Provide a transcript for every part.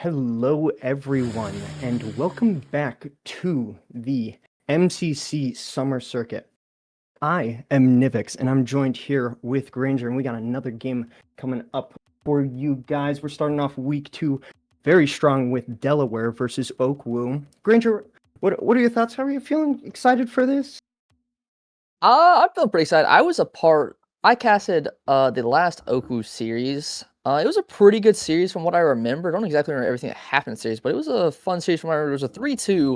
Hello, everyone, and welcome back to the MCC Summer Circuit. I am Nivix, and I'm joined here with Granger, and we got another game coming up for you guys. We're starting off week 2 very strong with Delaware versus OKWU. Granger, what are your thoughts? How are you feeling? Excited for this? I'm feeling pretty excited. I casted the last Oku series. It was a pretty good series from what I remember. I don't exactly remember everything that happened in the series, but it was a fun series from what I remember. It was a 3-2.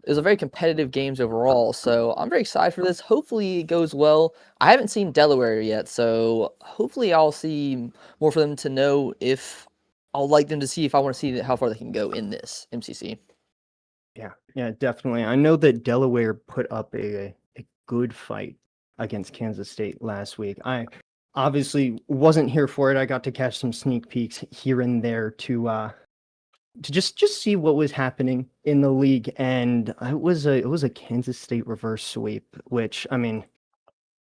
It was a very competitive games overall, so I'm very excited for this. Hopefully it goes well. I haven't seen Delaware yet, so hopefully I'll see more for them to know if I'll like them to see if I want to see how far they can go in this MCC. Yeah, definitely. I know that Delaware put up a good fight against Kansas State last week. I obviously wasn't here for it. I got to catch some sneak peeks here and there to just see what was happening in the league, and it was a Kansas State reverse sweep, which I mean,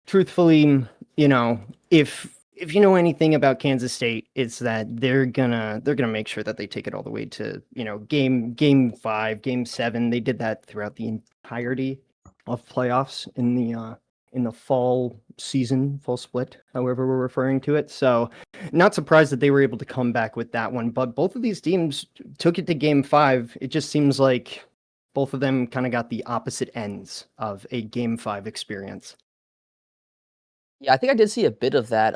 truthfully, you know, if you know anything about Kansas State, it's that they're gonna make sure that they take it all the way to, game 5, game 7. They did that throughout the entirety of playoffs in the fall season, fall split, however we're referring to it. So, not surprised that they were able to come back with that one. But both of these teams took it to game 5. It just seems like both of them kind of got the opposite ends of a game 5 experience. Yeah, I think I did see a bit of that.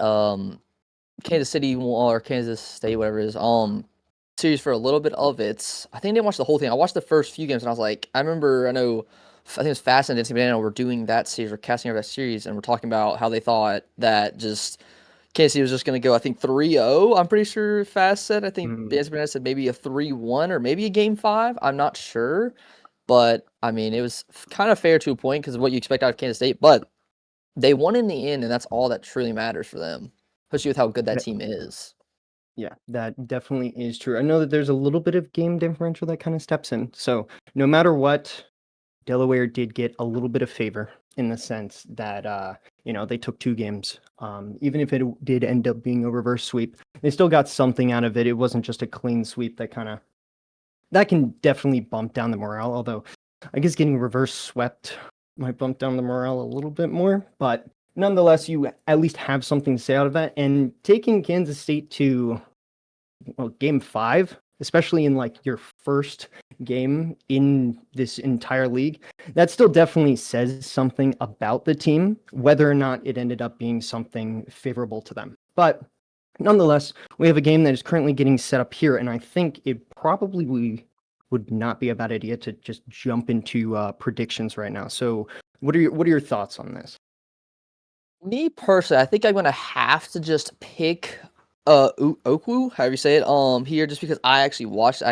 Kansas City or Kansas State, whatever it is, series for a little bit of it. I think I didn't watch the whole thing. I watched the first few games and I was like, I know, I think it was Fast and Dancing Banana were doing that series, or casting over that series, and we're talking about how they thought that just Kansas City was just going to go, I think 3-0. I'm pretty sure Fast said. I think Mm, Dancing Banana said maybe a 3-1 or maybe a game 5. I'm not sure. But I mean, it was kind of fair to a point because of what you expect out of Kansas State. But they won in the end, and that's all that truly matters for them, especially with how good that that- team is. yeah, that definitely is true. I know that there's a little bit of game differential that kind of steps in. So no matter what, Delaware did get a little bit of favor in the sense that they took 2 games. Even if it did end up being a reverse sweep, they still got something out of it. It wasn't just a clean sweep that can definitely bump down the morale. Although I guess getting reverse swept might bump down the morale a little bit more, but nonetheless, you at least have something to say out of that. And taking Kansas State to, well, game 5, especially in like your first game in this entire league, that still definitely says something about the team, whether or not it ended up being something favorable to them. But nonetheless, we have a game that is currently getting set up here, and I think it probably would not be a bad idea to just jump into predictions right now. So, what are your thoughts on this? Me personally, I think I'm gonna have to just pick Okwu, however you say it, here just because I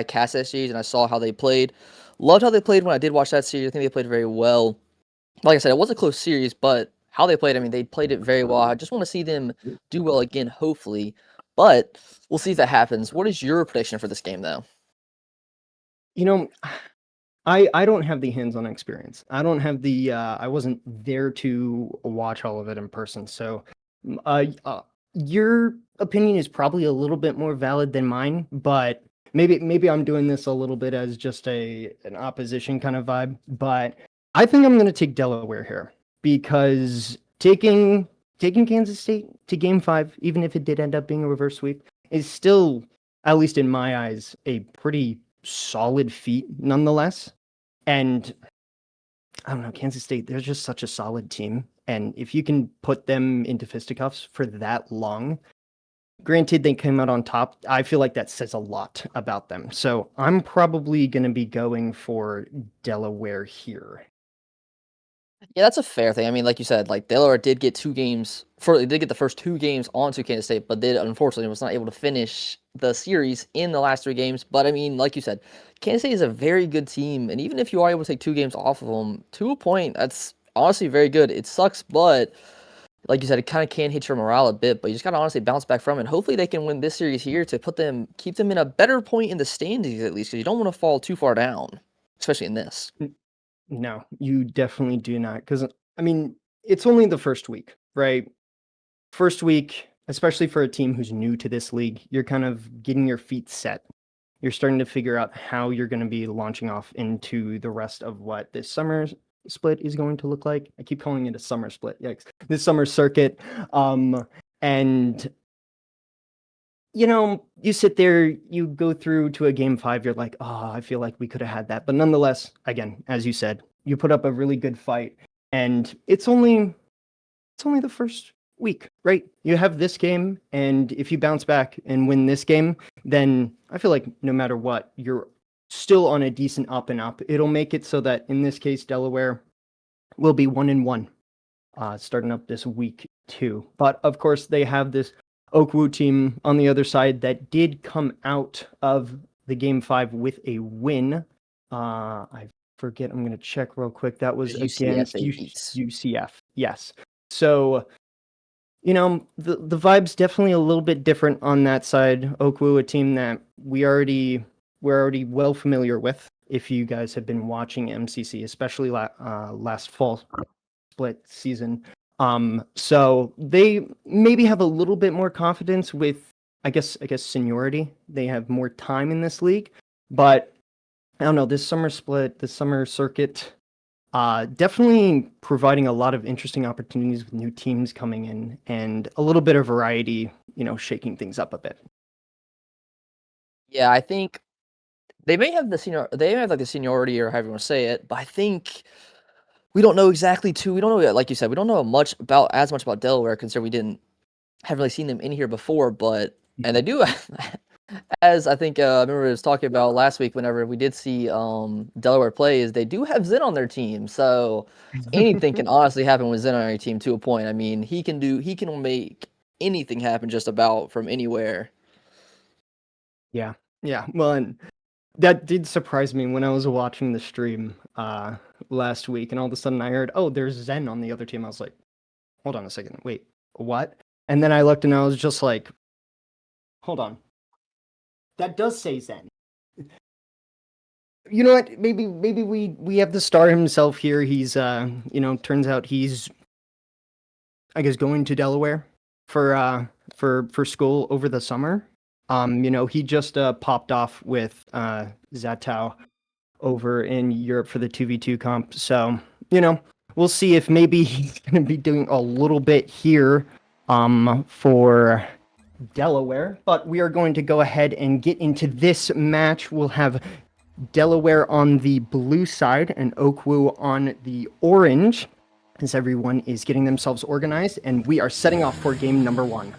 cast that series and I saw how they played. Loved how they played when I did watch that series. I think they played very well. Like I said, it was a close series, but how they played, I mean, they played it very well. I just want to see them do well again, hopefully. But we'll see if that happens. What is your prediction for this game, though? You know, I don't have the hands-on experience. I don't have the I wasn't there to watch all of it in person. So, your opinion is probably a little bit more valid than mine, but maybe I'm doing this a little bit as just an opposition kind of vibe. But I think I'm going to take Delaware here because taking Kansas State to game 5, even if it did end up being a reverse sweep, is still, at least in my eyes, a pretty solid feat nonetheless. And I don't know, Kansas State, they're just such a solid team. And if you can put them into fisticuffs for that long, granted they came out on top, I feel like that says a lot about them. So I'm probably going to be going for Delaware here. Yeah, that's a fair thing. I mean, like you said, like Delaware did get 2 games they did get the first 2 games onto Kansas State, but they unfortunately was not able to finish the series in the last 3 games. But I mean, like you said, Kansas State is a very good team, and even if you are able to take 2 games off of them to a point, that's honestly very good. It sucks, but like you said, it kind of can hit your morale a bit, but you just gotta honestly bounce back from it. Hopefully, they can win this series here to keep them in a better point in the standings at least, because you don't want to fall too far down, especially in this. No, you definitely do not. Because, I mean, it's only the first week, right? First week, especially for a team who's new to this league, you're kind of getting your feet set. you're starting to figure out how you're going to be launching off into the rest of what this summer split is going to look like. I keep calling it a summer split. Yikes. This summer circuit. And you sit there, you go through to a game 5, you're like, oh, I feel like we could have had that. But nonetheless, again, as you said, you put up a really good fight, and it's only the first week, right? You have this game, and if you bounce back and win this game, then I feel like no matter what, you're still on a decent up and up. It'll make it so that in this case, Delaware will be 1-1, starting up this week 2. But of course, they have this OKWU team on the other side that did come out of the game 5 with a win. I forget. I'm going to check real quick. That was against UCF. Yes. So, the vibe's definitely a little bit different on that side. OKWU, a team that we're already well familiar with. If you guys have been watching MCC, especially last fall split season. So they maybe have a little bit more confidence with, I guess seniority. They have more time in this league, but I don't know, this summer split, this summer circuit, definitely providing a lot of interesting opportunities with new teams coming in and a little bit of variety, shaking things up a bit. Yeah, I think they may have the seniority or however you want to say it, but I think we don't know exactly we don't know, like you said, we don't know as much about Delaware, considering we haven't really seen them in here before, but, and they do, as I think, I remember I was talking about last week whenever we did see Delaware play, is they do have Zen on their team, so anything can honestly happen with Zen on your team to a point. I mean, he can make anything happen just about from anywhere. Yeah. Well, and that did surprise me when I was watching the stream last week, and all of a sudden I heard, oh, there's Zen on the other team. I was like, hold on a second, wait, what? And then I looked and I was just like, hold on. That does say Zen. You know what? Maybe we have the star himself here. He's turns out he's, I guess, going to Delaware for school over the summer. He just popped off with Zatao over in Europe for the 2v2 comp. So, we'll see if maybe he's going to be doing a little bit here for Delaware. But we are going to go ahead and get into this match. We'll have Delaware on the blue side and OKWU on the orange, as everyone is getting themselves organized. And we are setting off for game number 1.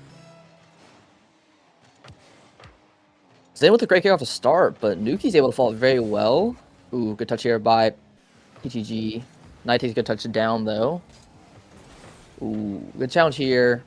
Zen with a great kickoff to start, but Nuki's able to follow very well. Ooh, good touch here by PTG. Knight takes a good touch down, though. Ooh, good challenge here.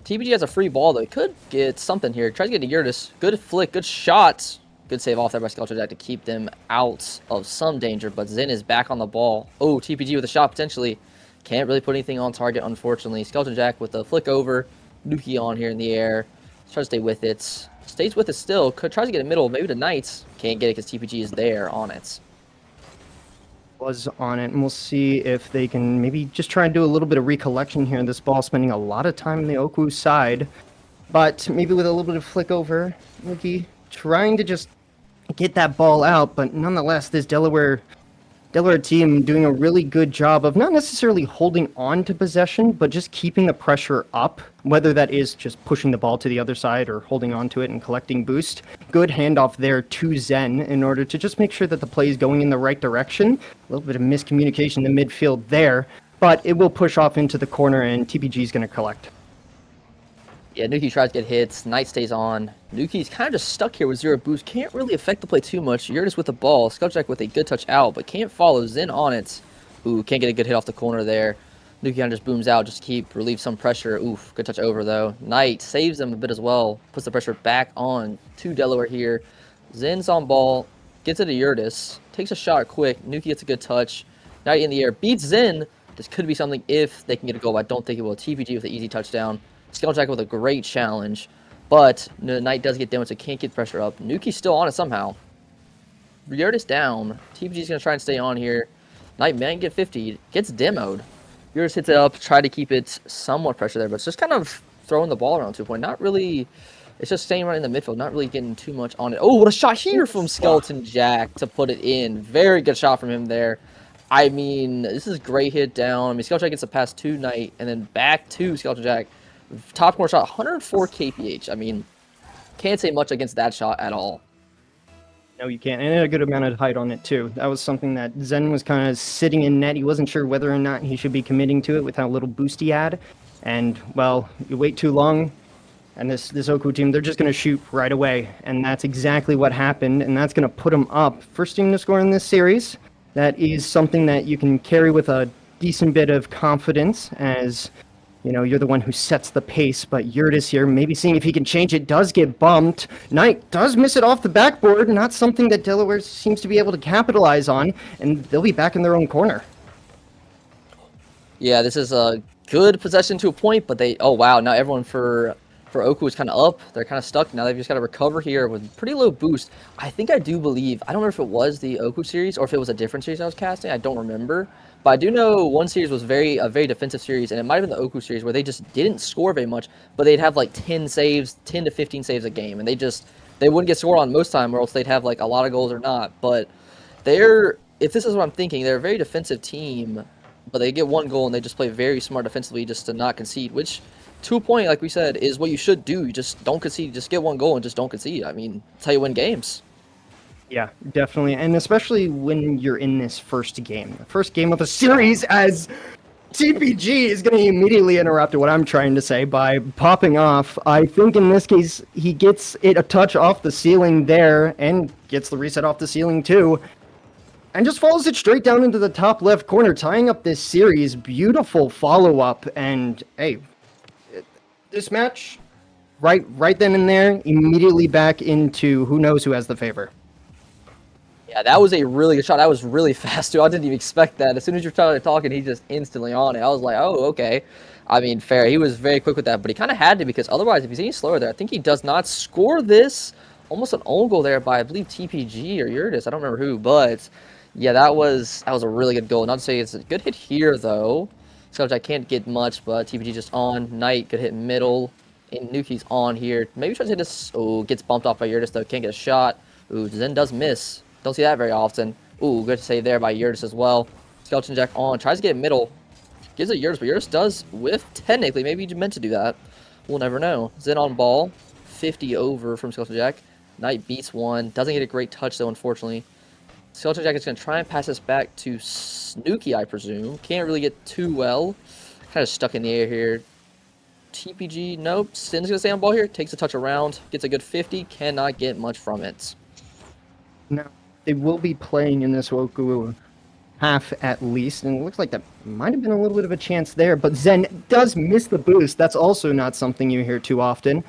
TBG has a free ball, though. He could get something here. Tries to get to Yurtis. Good flick, good shot. Good save off there by Skeleton Jack to keep them out of some danger, but Zen is back on the ball. Oh, TPG with a shot, potentially. Can't really put anything on target, unfortunately. Skeleton Jack with a flick over. Nuki on here in the air. Tries to stay with it. Stays with it still. Tries to get it middle, maybe to Knights. Can't get it because TPG is there on it. Was on it, and we'll see if they can maybe just try and do a little bit of recollection here. This ball spending a lot of time on the OKWU side, but maybe with a little bit of flick over. Nuki trying to just get that ball out, but nonetheless, this Delaware team doing a really good job of not necessarily holding on to possession, but just keeping the pressure up, whether that is just pushing the ball to the other side or holding on to it and collecting boost. Good handoff there to Zen in order to just make sure that the play is going in the right direction. A little bit of miscommunication in the midfield there, but it will push off into the corner and TPG is going to collect. Yeah, Nuki tries to get hits. Knight stays on. Nuki's kind of just stuck here with 0 boost. Can't really affect the play too much. Yurtis with the ball. Skulljack with a good touch out, but can't follow. Zen on it. Ooh, can't get a good hit off the corner there. Nuki kind of just booms out just to relieve some pressure. Oof, good touch over though. Knight saves them a bit as well. Puts the pressure back on to Delaware here. Zen's on ball. Gets it to Yurtis. Takes a shot quick. Nuki gets a good touch. Knight in the air. Beats Zen. This could be something if they can get a goal. I don't think it will. TPG with an easy touchdown. Skelejack with a great challenge, but the Knight does get damaged, so can't get pressure up. Nuki's still on it somehow. Yurtis down. TPG's going to try and stay on here. Knight might get 50. Gets demoed. Yurtis hits it up, try to keep it somewhat pressure there, but it's just kind of throwing the ball around to a point. Not really It's just staying right in the midfield, not really getting too much on it. Oh, what a shot here from Skeleton Jack to put it in. Very good shot from him there. I mean, this is great hit down. I mean, Skeleton Jack gets a pass to Knight and then back to Skeleton Jack. Top corner shot, 104 kph. I mean, can't say much against that shot at all. No, you can't. And it had a good amount of height on it, too. That was something that Zen was kind of sitting in net. He wasn't sure whether or not he should be committing to it with how little boost he had. And, well, you wait too long, and this OKWU team, they're just going to shoot right away. And that's exactly what happened, and that's going to put them up. First team to score in this series. That is something that you can carry with a decent bit of confidence as... You know, you're the one who sets the pace, but Yurtis here, maybe seeing if he can change it, does get bumped. Knight does miss it off the backboard, not something that Delaware seems to be able to capitalize on, and they'll be back in their own corner. Yeah, this is a good possession to a point, but they, oh wow, now everyone for OKWU is kind of up. They're kind of stuck. Now they've just got to recover here with pretty low boost. I think I do believe, I don't remember if it was the OKWU series or if it was a different series I was casting. I don't remember. But I do know one series was a very defensive series, and it might have been the OKWU series where they just didn't score very much, but they'd have like 10 saves, 10 to 15 saves a game, and they wouldn't get scored on most time, or else they'd have like a lot of goals or not. But if this is what I'm thinking, they're a very defensive team, but they get one goal and they just play very smart defensively just to not concede, which to a point, like we said, is what you should do. You just don't concede, just get one goal and just don't concede. I mean, that's how you win games. Yeah, definitely. And especially when you're in this first game. The first game of a series, as TPG is going to immediately interrupt what I'm trying to say by popping off. I think in this case, he gets it a touch off the ceiling there and gets the reset off the ceiling too. And just follows it straight down into the top left corner, tying up this series. Beautiful follow-up. And, hey, this match, right then and there, immediately back into who knows who has the favor. Yeah, that was a really good shot. That was really fast, too. I didn't even expect that. As soon as you started talking, he just instantly on it. I was like, oh, okay. I mean, fair. He was very quick with that, but he kind of had to because otherwise, if he's any slower there, I think he does not score this. Almost an own goal there by, I believe, TPG or Yurtis. I don't remember who, but yeah, that was a really good goal. Not to say it's a good hit here, though. So I can't get much, but TPG just on. Knight, good hit middle. And Nuki's on here. Maybe tries to hit this. Oh, gets bumped off by Yurtis, though. Can't get a shot. Ooh, Zen does miss. Don't see that very often. Ooh, good save there by Yurtis as well. Skeleton Jack on. Tries to get middle. Gives it Yurtis, but Yurtis does whiff technically. Maybe he meant to do that. We'll never know. Zen on ball. 50 over from Skeleton Jack. Knight beats one. Doesn't get a great touch, though, unfortunately. Skeleton Jack is going to try and pass this back to Snooky, I presume. Can't really get too well. Kind of stuck in the air here. TPG, nope. Sin's going to stay on ball here. Takes a touch around. Gets a good 50. Cannot get much from it. Now, they will be playing in this OKWU half at least, and it looks like that might have been a little bit of a chance there, but Zen does miss the boost. That's also not something you hear too often,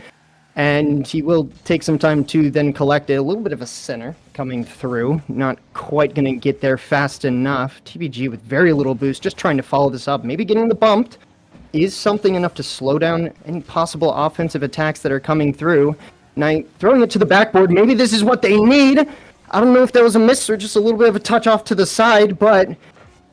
and he will take some time to then collect it. A little bit of a center coming through, not quite going to get there fast enough. TBG with very little boost, just trying to follow this up, maybe getting the bumped. Is something enough to slow down any possible offensive attacks that are coming through. Knight throwing it to the backboard. Maybe this is what they need. I don't know if that was a miss or just a little bit of a touch off to the side, but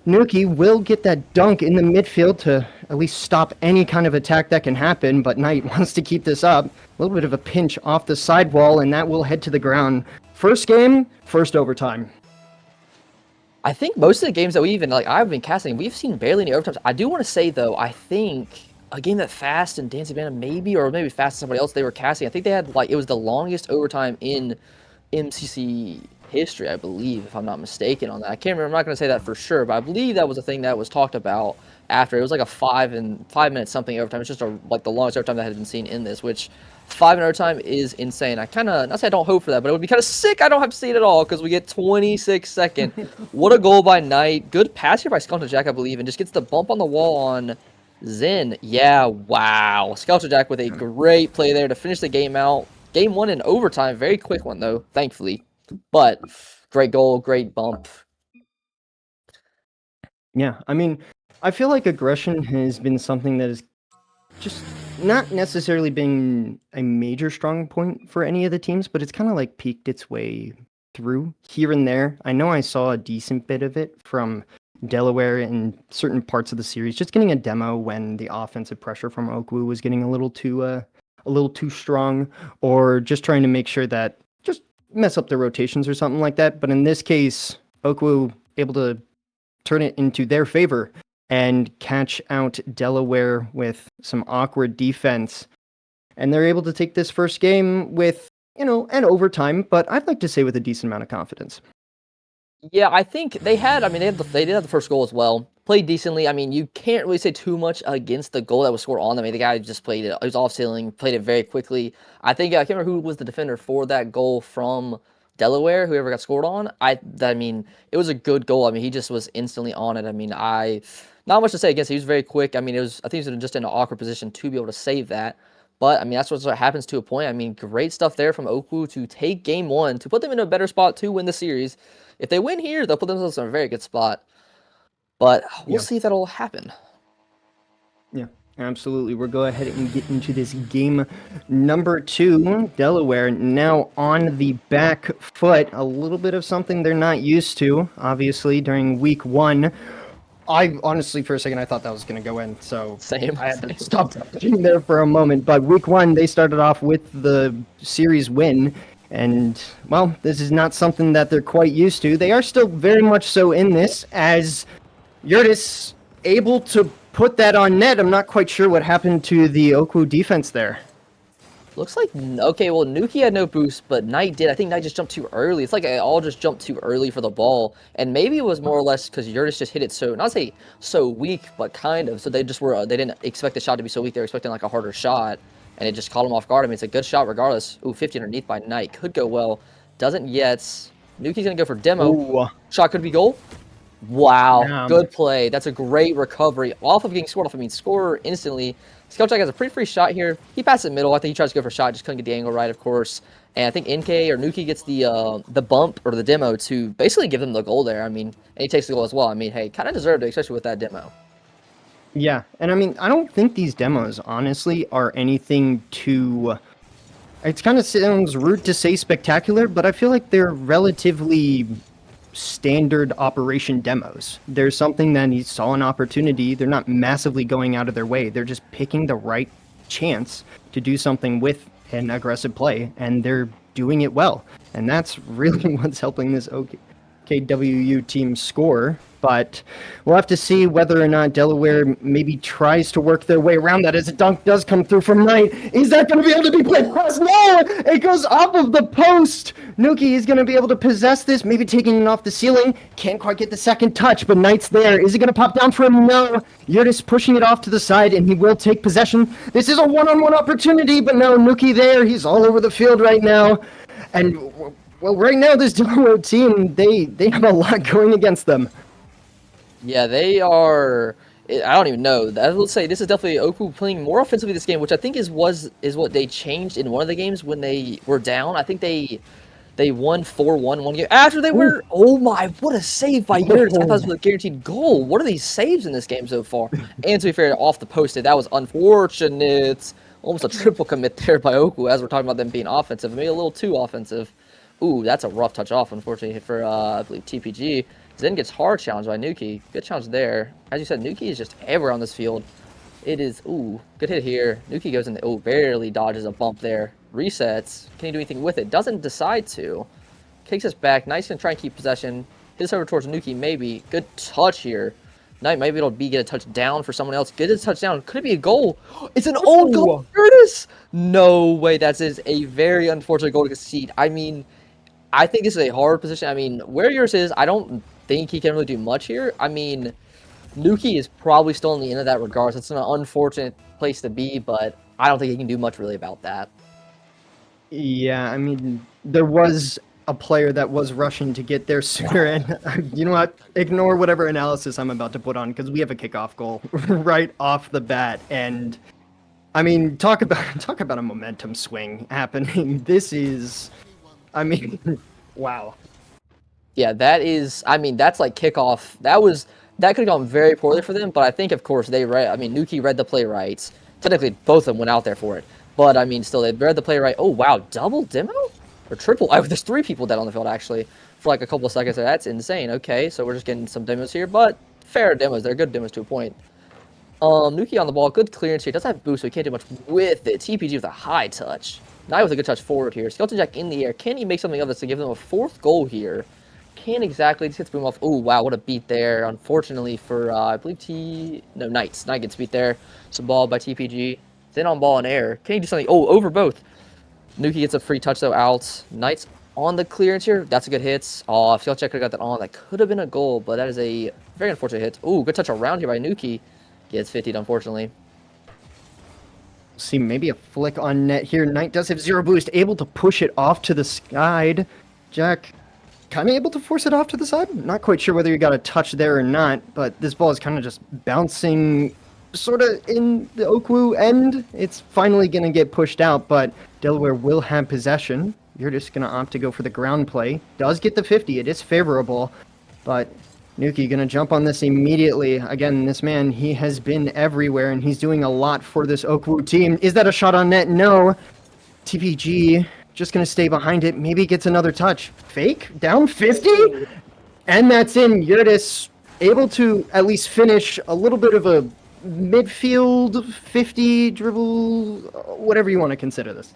Nuki will get that dunk in the midfield to at least stop any kind of attack that can happen, but Knight wants to keep this up. A little bit of a pinch off the sidewall, and that will head to the ground. First game, first overtime. I think most of the games that I've been casting, we've seen barely any overtimes. I do want to say, though, I think a game that Fast and Dancing Band or maybe Fast and somebody else they were casting, I think they had, it was the longest overtime in MCC history, I believe, if I'm not mistaken on that. I can't remember. I'm not going to say that for sure, but I believe that was a thing that was talked about after. It was like a 5 minute something overtime. It's just the longest overtime that had been seen in this, which 5 minute overtime is insane. I kind of, not say I don't hope for that, but it would be kind of sick. I don't have to see it at all because we get 26 seconds. What a goal by Knight. Good pass here by Skeleton Jack, I believe, and just gets the bump on the wall on Zen. Yeah, wow. Skeleton Jack with a great play there to finish the game out. Game one in overtime. Very quick one, though, thankfully. But great goal, great bump. Yeah, I mean, I feel like aggression has been something that has just not necessarily been a major strong point for any of the teams, but it's kind of peeked its way through here and there. I know I saw a decent bit of it from Delaware in certain parts of the series, just getting a demo when the offensive pressure from OKWU was getting a little too a little too strong, or just trying to make sure that just mess up their rotations or something like that. But in this case, OKWU able to turn it into their favor and catch out Delaware with some awkward defense. And they're able to take this first game with, an overtime, but I'd like to say with a decent amount of confidence. Yeah, I think they had. I mean, they did have the first goal as well. Played decently. I mean, you can't really say too much against the goal that was scored on them. I mean, the guy just played it. He was off ceiling, played it very quickly. I think I can't remember who was the defender for that goal from Delaware. Whoever got scored on. I mean, it was a good goal. I mean, he just was instantly on it. I mean, not much to say against. He was very quick. I mean, I think he was just in an awkward position to be able to save that. But I mean, that's what happens to a point. I mean, great stuff there from OKWU to take game one to put them in a better spot to win the series. If they win here, they'll put themselves in a very good spot. But we'll see if that'll happen. Yeah, absolutely. We'll go ahead and get into this game number 2. Delaware now on the back foot. A little bit of something they're not used to, obviously, during week 1. I honestly, for a second, I thought that was going to go in, so Same. I had to stop watching there for a moment. But week 1, they started off with the series win. And, well, this is not something that they're quite used to. They are still very much so in this, as Yurtis able to put that on net. I'm not quite sure what happened to the OKWU defense there. Looks like, okay, well, Nuki had no boost, but Knight did. I think Knight just jumped too early. It's like they all just jumped too early for the ball. And maybe it was more or less because Yurtis just hit it so, not say so weak, but kind of. So they just were, they didn't expect the shot to be so weak. They were expecting like a harder shot. And it just caught him off guard. I mean, it's a good shot regardless. Ooh, 50 underneath by Knight. Could go well. Doesn't yet. Nuki's going to go for demo. Ooh. Shot could be goal. Wow. Damn. Good play. That's a great recovery. Off of getting scored off. I mean, score instantly. Skelchak has a pretty free shot here. He passed it middle. I think he tries to go for a shot. Just couldn't get the angle right, of course. And I think NK or Nuki gets the bump or the demo to basically give them the goal there. I mean, and he takes the goal as well. I mean, hey, kind of deserved it, especially with that demo. Yeah, and I mean, I don't think these demos, honestly, are anything too... It kind of sounds rude to say spectacular, but I feel like they're relatively standard operation demos. There's something that he saw an opportunity. They're not massively going out of their way. They're just picking the right chance to do something with an aggressive play, and they're doing it well. And that's really what's helping this OKWU team score. But we'll have to see whether or not Delaware maybe tries to work their way around that as a dunk does come through from Knight. Is that going to be able to be played across? No! It goes off of the post! Nuki is going to be able to possess this, maybe taking it off the ceiling. Can't quite get the second touch, but Knight's there. Is it going to pop down for him? No. Yurtis pushing it off to the side, and he will take possession. This is a one-on-one opportunity, but no, Nuki there. He's all over the field right now. And, well, right now, this Delaware team, they have a lot going against them. Yeah, they are. I don't even know. I will say this is definitely OKWU playing more offensively this game, which I think is what they changed in one of the games when they were down. I think they won 4-1 one game after they were. Oh my! What a save by Yurtis! I thought this was a guaranteed goal. What are these saves in this game so far? And to be fair, off the posted, that was unfortunate. Almost a triple commit there by OKWU as we're talking about them being offensive. Maybe a little too offensive. Ooh, that's a rough touch off, unfortunately, for I believe TPG. Zen gets hard challenged by Nuki. Good challenge there. As you said, Nuki is just everywhere on this field. It is, ooh, good hit here. Nuki goes in the, oh, barely dodges a bump there. Resets. Can he do anything with it? Doesn't decide to. Kicks us back. Knight's going to try and keep possession. Hits over towards Nuki, maybe. Good touch here. Knight maybe it'll get a touchdown for someone else. Get a touchdown. Could it be a goal? It's an own goal. Curtis! No way. That is a very unfortunate goal to concede. I mean, I think this is a hard position. I mean, where yours is, I don't think he can really do much here. I mean, Nuki is probably still in the end of that regardless. It's an unfortunate place to be, but I don't think he can do much really about that. Yeah, I mean, there was a player that was rushing to get there sooner, and you know what? Ignore whatever analysis I'm about to put on, because we have a kickoff goal right off the bat, and I mean, talk about a momentum swing happening. This is, I mean, wow. Yeah, that is, I mean, that's like kickoff. That could have gone very poorly for them, but I think, of course, Nuki read the play right. Technically, both of them went out there for it. But, I mean, still, they read the play right. Oh, wow, double demo? Or triple? There's 3 people dead on the field, actually, for like a couple of seconds there. That's insane. Okay, so we're just getting some demos here, but fair demos. They're good demos to a point. Nuki on the ball, good clearance here. Does have boost, so he can't do much with it. TPG with a high touch. Knight with a good touch forward here. Skeleton Jack in the air. Can he make something of this to give them a 4th goal here? Can't exactly. Just gets boom off. Oh, wow, what a beat there. Unfortunately for, I believe Knights. Knight gets beat there. Some ball by TPG. Then on ball in air. Can he do something? Oh, over both. Nuki gets a free touch, though, out. Knights on the clearance here. That's a good hit. Oh, if Skeleton Jack could have got that on, that could have been a goal, but that is a very unfortunate hit. Oh, good touch around here by Nuki. Gets 50'd, unfortunately. See, maybe a flick on net here. Knight does have 0 boost, able to push it off to the side. Jack kind of able to force it off to the side. Not quite sure whether you got a touch there or not, but this ball is kind of just bouncing sort of in the OKWU end. It's finally going to get pushed out, but Delaware will have possession. You're just going to opt to go for the ground play. Does get the 50. It is favorable, but Nuki going to jump on this immediately. Again, this man, he has been everywhere, and he's doing a lot for this OKWU team. Is that a shot on net? No. TPG just going to stay behind it. Maybe gets another touch. Fake? Down 50? And that's in. Yurtis able to at least finish a little bit of a midfield 50 dribble, whatever you want to consider this.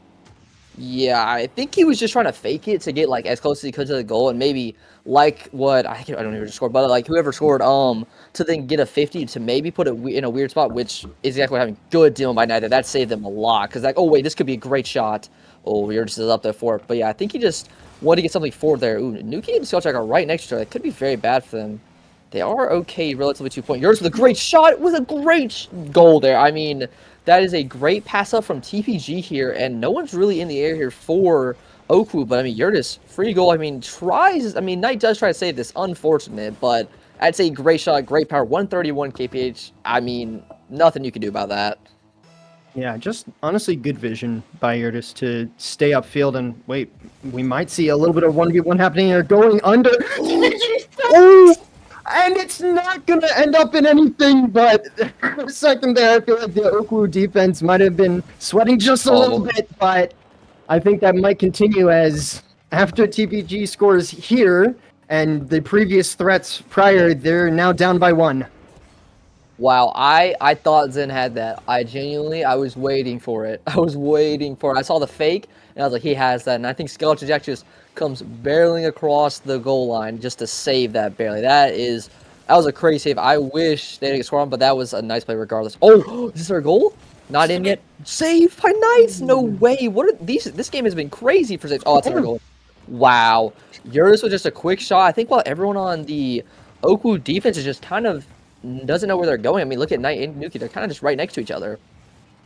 Yeah, I think he was just trying to fake it to get like as close as he could to the goal, and maybe like what I don't know who just scored, but like whoever scored, to then get a 50 to maybe put it in a weird spot, which is exactly what having good dealing by Knight. That saved them a lot because like, oh wait, this could be a great shot. Oh, you're just up there for it, but yeah, I think he just wanted to get something forward there. Ooh, Nuki and Skeleton are right next to each other. That could be very bad for them. They are okay, relatively 2 point. Yours with a great shot, with a great goal there. I mean, that is a great pass up from TPG here, and no one's really in the air here for OKWU, but I mean, Yurtis, free goal, I mean, Knight does try to save this, unfortunate, but I'd say great shot, great power, 131 kph. I mean, nothing you can do about that. Yeah, just honestly good vision by Yurtis to stay upfield and wait, we might see a little bit of 1v1 happening here, going under. Oh! And it's not going to end up in anything, but for a second there, I feel like the OKWU defense might have been sweating just a little bit, but I think that might continue as after TPG scores here and the previous threats prior, they're now down by 1. Wow, I thought Zen had that. I was waiting for it. I saw the fake, and I was like, he has that. And I think Skeleton Jack just comes barreling across the goal line just to save that barely. That was a crazy save. I wish they didn't get scored on, but that was a nice play regardless. Oh, is this our goal? Not in yet. Save by Knights? No way. What are these? This game has been crazy for saves. Oh, it's our goal. Wow. Yurtis with just a quick shot. I think while everyone on the OKWU defense is just kind of doesn't know where they're going. I mean, look at Knight and Nuki. They're kind of just right next to each other.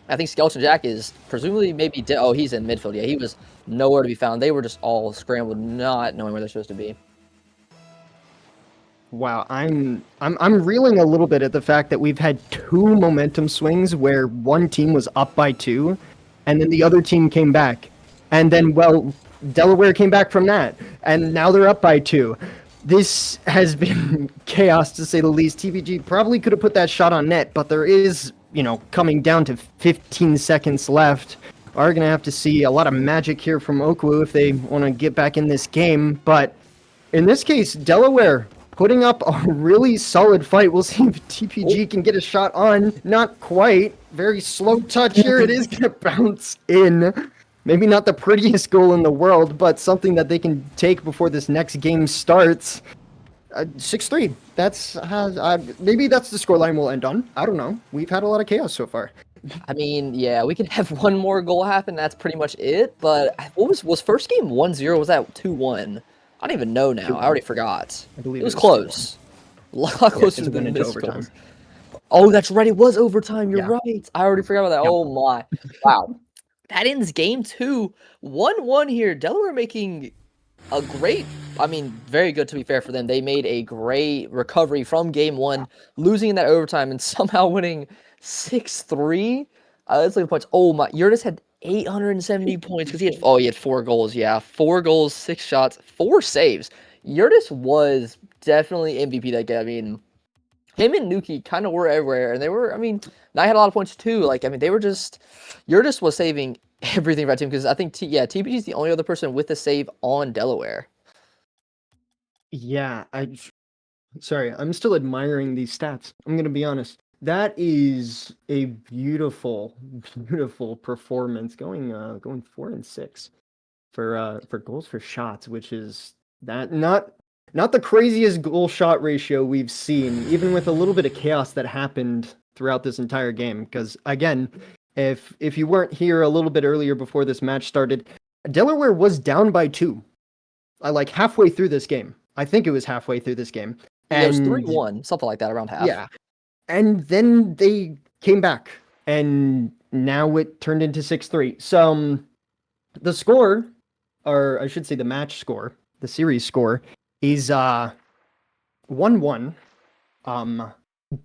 I think Skeleton Jack is presumably maybe oh, he's in midfield. Yeah, he was nowhere to be found. They were just all scrambled, not knowing where they're supposed to be. Wow, I'm reeling a little bit at the fact that we've had 2 momentum swings where one team was up by 2, and then the other team came back, and then Delaware came back from that, and now they're up by 2. This has been chaos to say the least. TPG probably could have put that shot on net, but there is, coming down to 15 seconds left. Are going to have to see a lot of magic here from OKWU if they want to get back in this game. But in this case, Delaware putting up a really solid fight. We'll see if TPG can get a shot on. Not quite. Very slow touch here. It is going to bounce in. Maybe not the prettiest goal in the world, but something that they can take before this next game starts. 6-3. That's maybe that's the scoreline we'll end on. I don't know. We've had a lot of chaos so far. I mean, yeah, we could have one more goal happen. That's pretty much it. But what was first game 1-0? Was that 2-1? I don't even know now. I already forgot. I believe it was close. A lot closer to than into overtime. Oh, that's right. It was overtime. You're Yeah. right. I already forgot about that. Yep. Oh my! Wow. That ends game 2. 1-1 here. Delaware making a great, very good to be fair for them. They made a great recovery from game 1, losing in that overtime and somehow winning 6-3. Let's look at the points. Oh my, Yurtis had 870 points because he had 4 goals. Yeah, 4 goals, 6 shots, 4 saves. Yurtis was definitely MVP that game. I mean, him and Nuki kind of were everywhere, and they were, Knight had a lot of points too. They were just, Yurtis was saving everything for that team because I think, TPG is the only other person with a save on Delaware. Yeah, sorry, I'm still admiring these stats. I'm going to be honest. That is a beautiful, beautiful performance. Going 4-6 for goals for shots, which is that not the craziest goal shot ratio we've seen, even with a little bit of chaos that happened throughout this entire game. Because again, if you weren't here a little bit earlier before this match started, Delaware was down by 2, like halfway through this game. I think it was halfway through this game, Yeah, it was and 3-1, something like that, around half. yeah, and then they came back, and now it turned into 6-3. So the score, or I should say the match score, the series score, is 1-1.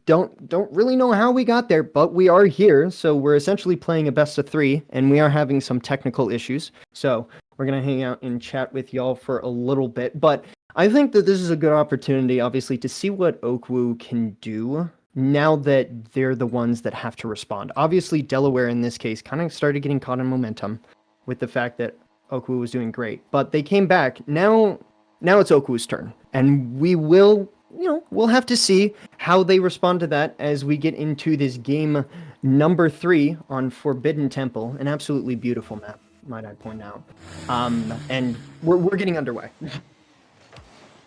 Don't really know how we got there, but we are here, so we're essentially playing a best of 3, and we are having some technical issues. So we're gonna hang out and chat with y'all for a little bit, but I think that this is a good opportunity, obviously, to see what OKWU can do now that they're the ones that have to respond. Obviously, Delaware in this case kind of started getting caught in momentum with the fact that OKWU was doing great, but they came back. Now it's OKWU's turn, and we'll have to see how they respond to that as we get into this game number 3 on Forbidden Temple, an absolutely beautiful map, might I point out. And we're getting underway.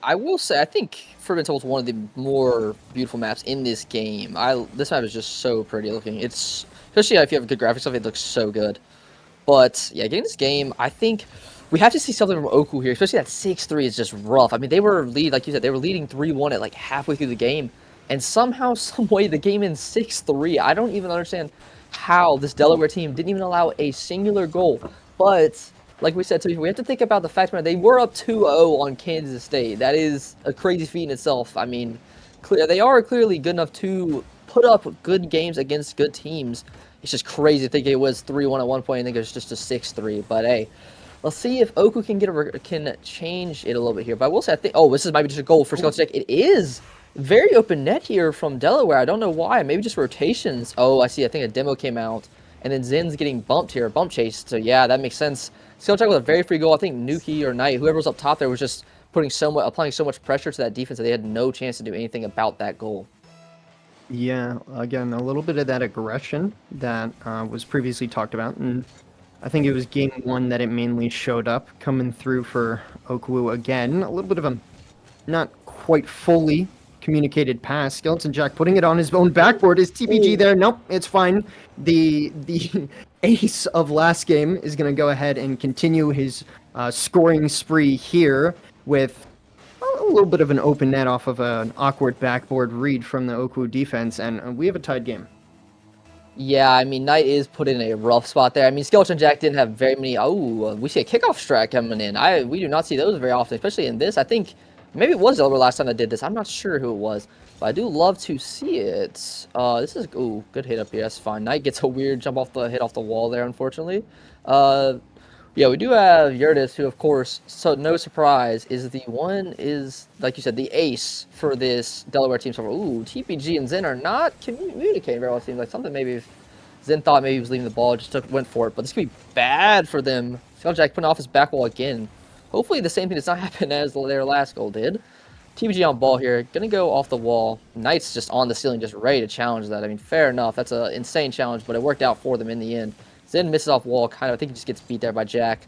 I will say, I think Forbidden Temple is one of the more beautiful maps in this game. This map is just so pretty looking. It's, especially if you have good graphics stuff, it looks so good. But yeah, getting this game, I think we have to see something from OKWU here, especially that 6-3 is just rough. I mean, they were like you said, they were leading 3-1 at like halfway through the game, and somehow, some way, the game ends 6-3. I don't even understand how this Delaware team didn't even allow a singular goal. But like we said, we have to think about the fact that they were up 2-0 on Kansas State. That is a crazy feat in itself. I mean, they are clearly good enough to put up good games against good teams. It's just crazy to think it was 3-1 at one point and think it was just a 6-3. But hey, let's see if OKWU can change it a little bit here. But I will say, I think, this might be just a goal for Skeleton Jack. It is very open net here from Delaware. I don't know why. Maybe just rotations. Oh, I see. I think a demo came out. And then Zen's getting bumped here, bump chased. So yeah, that makes sense. Skeleton Jack with a very free goal. I think Nuki or Knight, whoever was up top there, was just applying so much pressure to that defense that they had no chance to do anything about that goal. Yeah, again, a little bit of that aggression that was previously talked about, and I think it was game 1 that it mainly showed up, coming through for OKWU again. A little bit of a not quite fully communicated pass. Skeleton Jack putting it on his own backboard. Is TPG there? Nope, it's fine. The ace of last game is going to go ahead and continue his scoring spree here with a little bit of an open net off of an awkward backboard read from the OKWU defense, and we have a tied game. Yeah, I mean, Knight is put in a rough spot there. I mean, Skeleton Jack didn't have very many. Oh, we see a kickoff strike coming in. We do not see those very often, especially in this. I think maybe it was Delaware last time that did this. I'm not sure who it was, but I do love to see it. This is good hit up here. That's fine. Knight gets a weird hit off the wall there, unfortunately. Yeah, we do have Yurtis, who, of course, so no surprise, is like you said, the ace for this Delaware team. So, TPG and Zen are not communicating very well. It seems like something maybe Zen thought maybe he was leaving the ball, just went for it. But this could be bad for them. Skeleton Jack putting off his back wall again. Hopefully the same thing does not happen as their last goal did. TPG on ball here, gonna go off the wall. Knight's just on the ceiling, just ready to challenge that. I mean, fair enough. That's an insane challenge, but it worked out for them in the end. Zen misses off wall, kind of. I think he just gets beat there by Jack.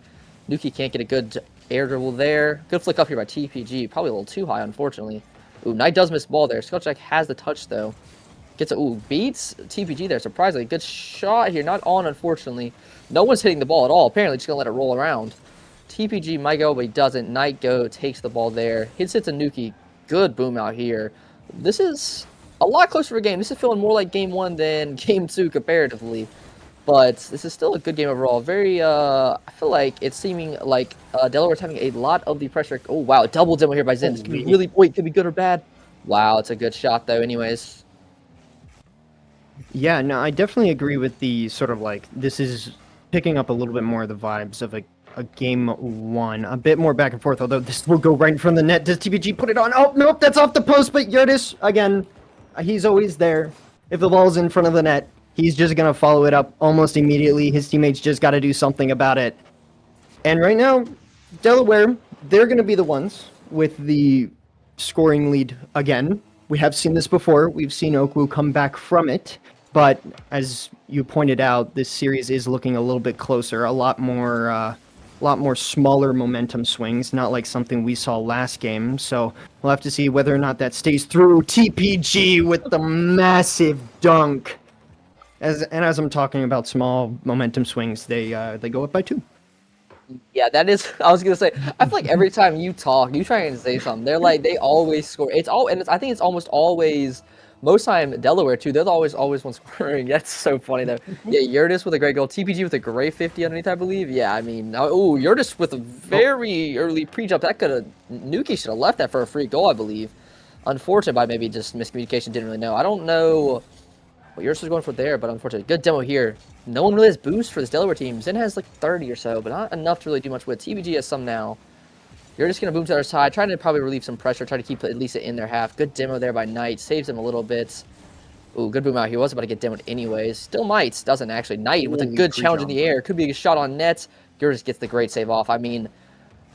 Nuki can't get a good air dribble there. Good flick up here by TPG. Probably a little too high, unfortunately. Knight does miss the ball there. Skeleton Jack has the touch, though. Beats TPG there, surprisingly. Good shot here. Not on, unfortunately. No one's hitting the ball at all. Apparently, just going to let it roll around. TPG might go, but he doesn't. Knight takes the ball there. Hits it to Nuki. Good boom out here. This is a lot closer of a game. This is feeling more like game 1 than game 2 comparatively. But this is still a good game overall. I feel like it's seeming like Delaware's having a lot of the pressure. Oh, wow. Double demo here by Zen. This could be really, could be good or bad. Wow, it's a good shot, though, anyways. Yeah, no, I definitely agree with the sort of like, this is picking up a little bit more of the vibes of a game 1. A bit more back and forth, although this will go right in front of the net. Does TPG put it on? Oh, nope, that's off the post, but Yurtis, again, he's always there. If the ball's in front of the net, he's just going to follow it up almost immediately. His teammates just got to do something about it. And right now, Delaware, they're going to be the ones with the scoring lead again. we have seen this before. We've seen OKWU come back from it, but as you pointed out, this series is looking a little bit closer, a lot more smaller momentum swings, not like something we saw last game. So we'll have to see whether or not that stays through. TPG with the massive dunk. As I'm talking about small momentum swings, they go up by 2. Yeah, that is. I was gonna say. I feel like every time you talk, you try and say something. They always score. I think it's almost always. Most time Delaware too. They're always one scoring. That's so funny though. Yeah, Yurtis with a great goal. TPG with a great 50 underneath, I believe. Yeah, I mean, oh, Yurtis with a very early pre-jump. That could have Nuki should have left that for a free goal, I believe. Unfortunate by maybe just miscommunication. Didn't really know. I don't know what Yurtis was going for there, but unfortunately, good demo here. No one really has boost for this Delaware team. Zen has like 30 or so, but not enough to really do much with. TBG has some now. You're just going to boom to the other side, trying to probably relieve some pressure, try to keep at least it in their half. Good demo there by Knight, saves him a little bit. Ooh, good boom out. He was about to get demoed anyways. Still might, doesn't actually. Knight with a good challenge in the air. Could be a shot on net. Yurtis gets the great save off. I mean,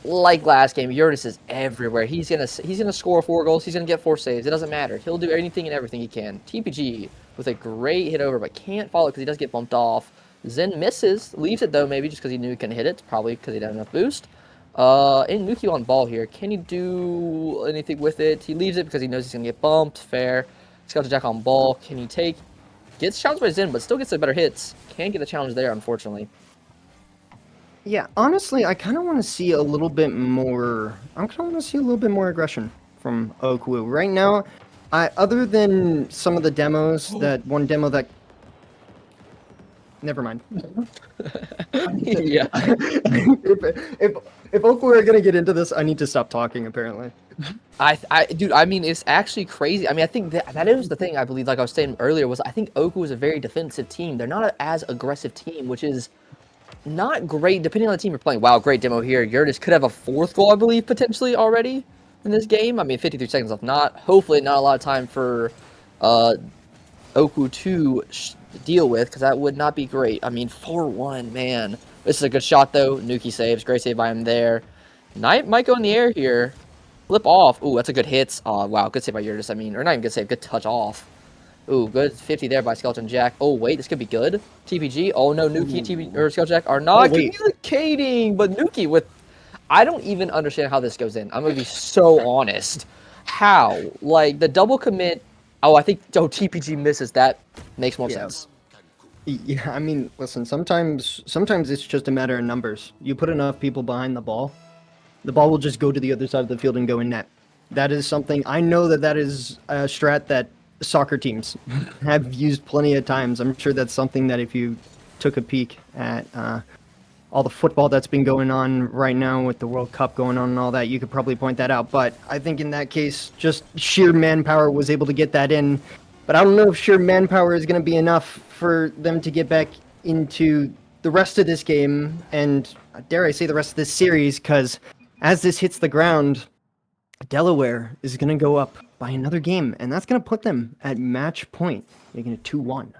like last game, Yurtis is everywhere. He's gonna score 4 goals. He's gonna get 4 saves. It doesn't matter. He'll do anything and everything he can. TPG with a great hit over, but can't follow because he does get bumped off. Zen misses, leaves it though, maybe just because he knew he couldn't hit it. Probably because he didn't have enough boost. And Nuki on ball here. Can he do anything with it? He leaves it because he knows he's gonna get bumped. Fair. Skeleton Jack on ball. Can he take? Gets challenged by Zen, but still gets the better hits. Can't get the challenge there, unfortunately. Yeah, honestly, I kind of want to see a little bit more. I kind of want to see a little bit more aggression from OKWU right now. Other than some of the demos, that one demo that. Never mind. Yeah. if OKWU are gonna get into this, I need to stop talking. Apparently. Dude, I mean, it's actually crazy. I mean, I think that is the thing. I believe, like I was saying earlier, was I think OKWU is a very defensive team. They're not as aggressive team, which is not great, depending on the team you're playing. Wow, great demo here. Yurtis could have a 4th goal, I believe, potentially already in this game. I mean, 53 seconds left. Hopefully not a lot of time for OKWU to deal with, because that would not be great. I mean, 4-1, man. This is a good shot, though. Nuki saves. Great save by him there. Knight might go in the air here. Flip off. Ooh, that's a good hit. Oh, wow, good save by Yurtis. I mean, or not even good save, good touch off. Ooh, good 50 there by Skeleton Jack. Oh, wait, this could be good. TPG. Oh, no, Nuki or Skeleton Jack are not communicating. But Nuki with... I don't even understand how this goes in. I'm going to be so honest. How? Like, the double commit... Oh, I think... Oh, TPG misses. That makes more sense. Yeah, I mean, listen, sometimes it's just a matter of numbers. You put enough people behind the ball will just go to the other side of the field and go in net. That is something... I know that is a strat that soccer teams have used plenty of times. I'm sure that's something that if you took a peek at all the football that's been going on right now with the World Cup going on and all that, you could probably point that out. But I think in that case, just sheer manpower was able to get that in. But I don't know if sheer manpower is going to be enough for them to get back into the rest of this game and, dare I say, the rest of this series, because as this hits the ground, Delaware is going to go up by another game, and that's going to put them at match point, making it 2-1.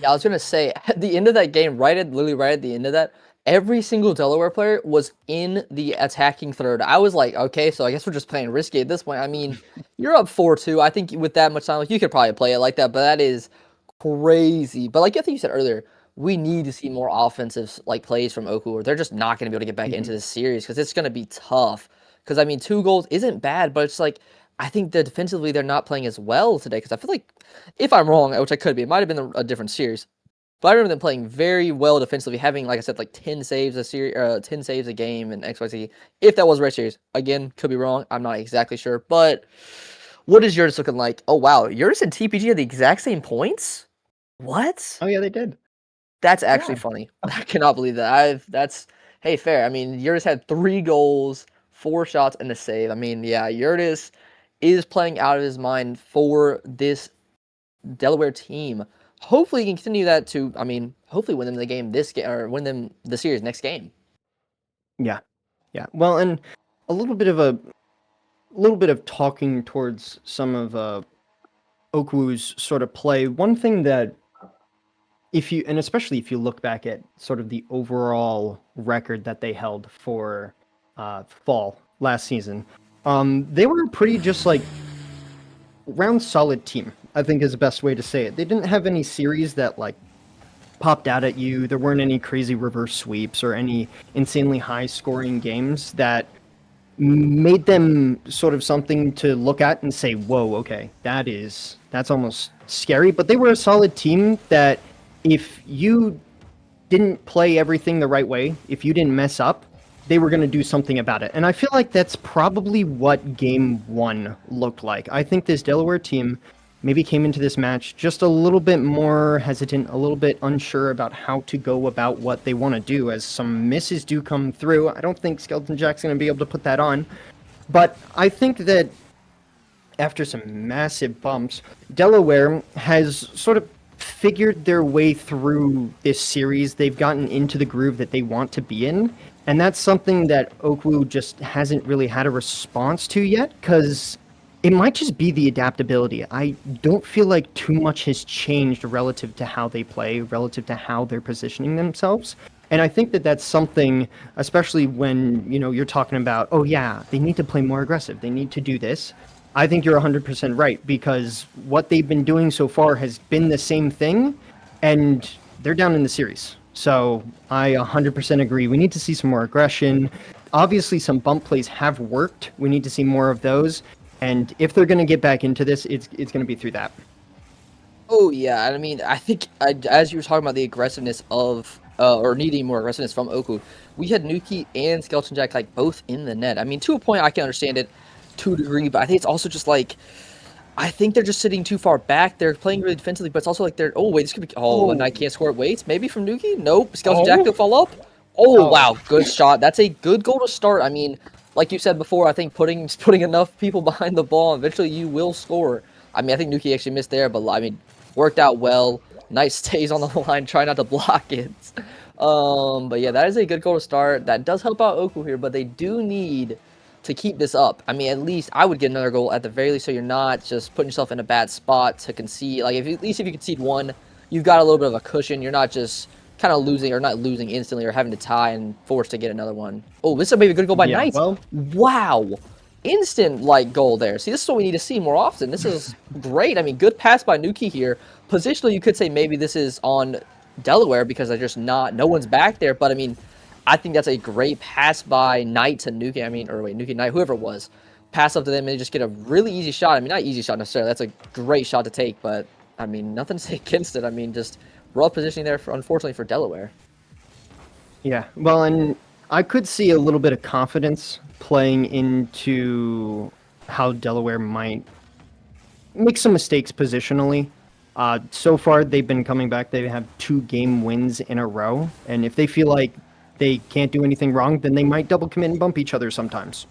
Yeah, I was going to say, at the end of that game, literally right at the end of that, every single Delaware player was in the attacking third. I was like, okay, so I guess we're just playing risky at this point. I mean, you're up 4-2. I think with that much time, like, you could probably play it like that, but that is crazy. But like I think you said earlier, we need to see more offensive like plays from OKWU, or they're just not going to be able to get back into this series, because it's going to be tough. Because, I mean, 2 goals isn't bad, but it's like, I think that defensively they're not playing as well today, because I feel like, if I'm wrong, which I could be, it might have been a different series, but I remember them playing very well defensively, having, like I said, like 10 saves a series, 10 saves a game in XYZ. If that was a red series, again, could be wrong. I'm not exactly sure. But what is yours looking like? Oh wow, yours and TPG had the exact same points. What? Oh yeah, they did. That's actually funny. I cannot believe that. Hey, fair. I mean, Yurtis had 3 goals, 4 shots, and a save. I mean, yeah, Yurtis is playing out of his mind for this Delaware team. Hopefully, he can continue that to, I mean, hopefully win them the game or win them the series next game. Yeah. Well, and a little bit of talking towards some of OKWU's sort of play. One thing that, especially if you look back at sort of the overall record that they held for fall last season, they were pretty just like round solid team, I think is the best way to say it. They didn't have any series that like popped out at you. There weren't any crazy reverse sweeps or any insanely high scoring games that made them sort of something to look at and say, whoa, okay, that's almost scary. But they were a solid team that if you didn't play everything the right way, if you didn't mess up, they were going to do something about it. And I feel like that's probably what game one looked like. I think this Delaware team maybe came into this match just a little bit more hesitant, a little bit unsure about how to go about what they want to do, as some misses do come through. I don't think Skeleton Jack's going to be able to put that on. But I think that after some massive bumps, Delaware has sort of figured their way through this series. They've gotten into the groove that they want to be in. And that's something that OKWU just hasn't really had a response to yet, because it might just be the adaptability. I don't feel like too much has changed relative to how they play, relative to how they're positioning themselves. And I think that that's something, especially when, you're talking about, oh yeah, they need to play more aggressive. They need to do this. I think you're 100% right, because what they've been doing so far has been the same thing, and they're down in the series. So I 100% agree. We need to see some more aggression. Obviously, some bump plays have worked. We need to see more of those. And if they're going to get back into this, it's going to be through that. Oh, yeah. I mean, I think as you were talking about the aggressiveness of, or needing more aggressiveness from OKWU, we had Nuki and Skeleton Jack like both in the net. I mean, to a point, I can understand it to a degree, but I think it's also just like, I think they're just sitting too far back. They're playing really defensively, but it's also like they're, oh, wait, this could be, and I can't score it. Wait, maybe from Nuki? Nope. Skeleton Jack will fall up. Oh, wow. Good shot. That's a good goal to start. I mean, like you said before, I think putting enough people behind the ball, eventually you will score. I mean, I think Nuki actually missed there, but I mean, worked out well. Nice stays on the line, try not to block it. But yeah, that is a good goal to start. That does help out OKWU here, but they do need to keep this up. I mean, at least I would get another goal at the very least, so you're not just putting yourself in a bad spot to concede. Like, at least if you concede one, you've got a little bit of a cushion. You're not just kind of losing, or not losing instantly, or having to tie and forced to get another one. Oh, this is maybe a good goal by Knights. Well, wow. Instant, goal there. See, this is what we need to see more often. This is great. I mean, good pass by Nuki here. Positionally, you could say maybe this is on Delaware because they're just not, no one's back there. But, I mean, I think that's a great pass by Knight to Nuki. I mean, or wait, Nuki, Knight, whoever it was. Pass up to them and just get a really easy shot. I mean, not easy shot necessarily. That's a great shot to take. But, I mean, nothing to say against it. I mean, just rough positioning there, unfortunately, for Delaware. Yeah, well, and I could see a little bit of confidence playing into how Delaware might make some mistakes positionally. So far, they've been coming back. They have 2 game wins in a row. And if they feel like they can't do anything wrong, then they might double commit and bump each other sometimes.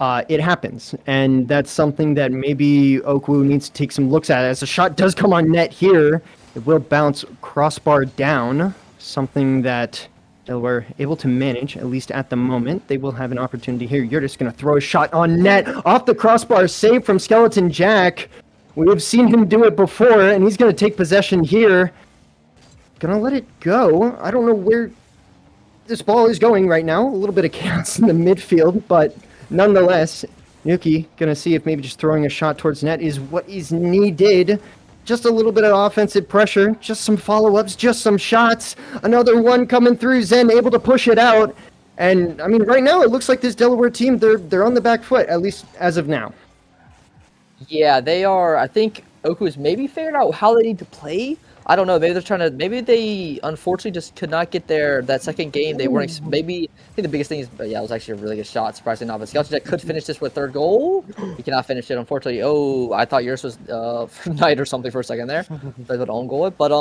It happens. And that's something that maybe OKWU needs to take some looks at. As the shot does come on net here, it will bounce crossbar down, something that Delaware able to manage, at least at the moment. They will have an opportunity here. You're just going to throw a shot on net, off the crossbar, save from Skeleton Jack. We've seen him do it before, and he's going to take possession here. Gonna let it go. I don't know where this ball is going right now. A little bit of chaos in the midfield, but nonetheless, Nuki gonna see if maybe just throwing a shot towards net is what is needed. Just a little bit of offensive pressure, just some follow-ups, just some shots. Another one coming through, Zen able to push it out. And, I mean, right now it looks like this Delaware team, they're on the back foot, at least as of now. Yeah, they are. I think OKWU's maybe figured out how they need to play. I don't know. Maybe they're trying to. Maybe they unfortunately just could not get that second game. They weren't. Maybe I think the biggest thing is. But yeah, it was actually a really good shot. Surprisingly not. But Skeleton Jack could finish this with 3rd goal. He cannot finish it, unfortunately. Oh, I thought yours was Knight or something for a second there. They could own goal it, but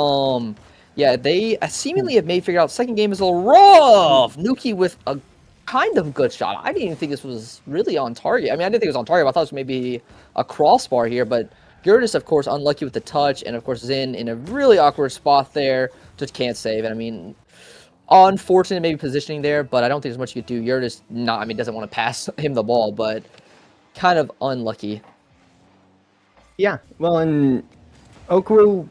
yeah, they seemingly have figured out. Second game is a little rough. Nuki with a kind of good shot. I didn't even think this was really on target. I mean, I didn't think it was on target. But I thought it was maybe a crossbar here, but Gertis, of course, unlucky with the touch, and of course Zin in a really awkward spot there, just can't save. And I mean, unfortunate maybe positioning there, but I don't think there's much you could do. Gertis doesn't want to pass him the ball, but kind of unlucky. Yeah, well, and OKWU,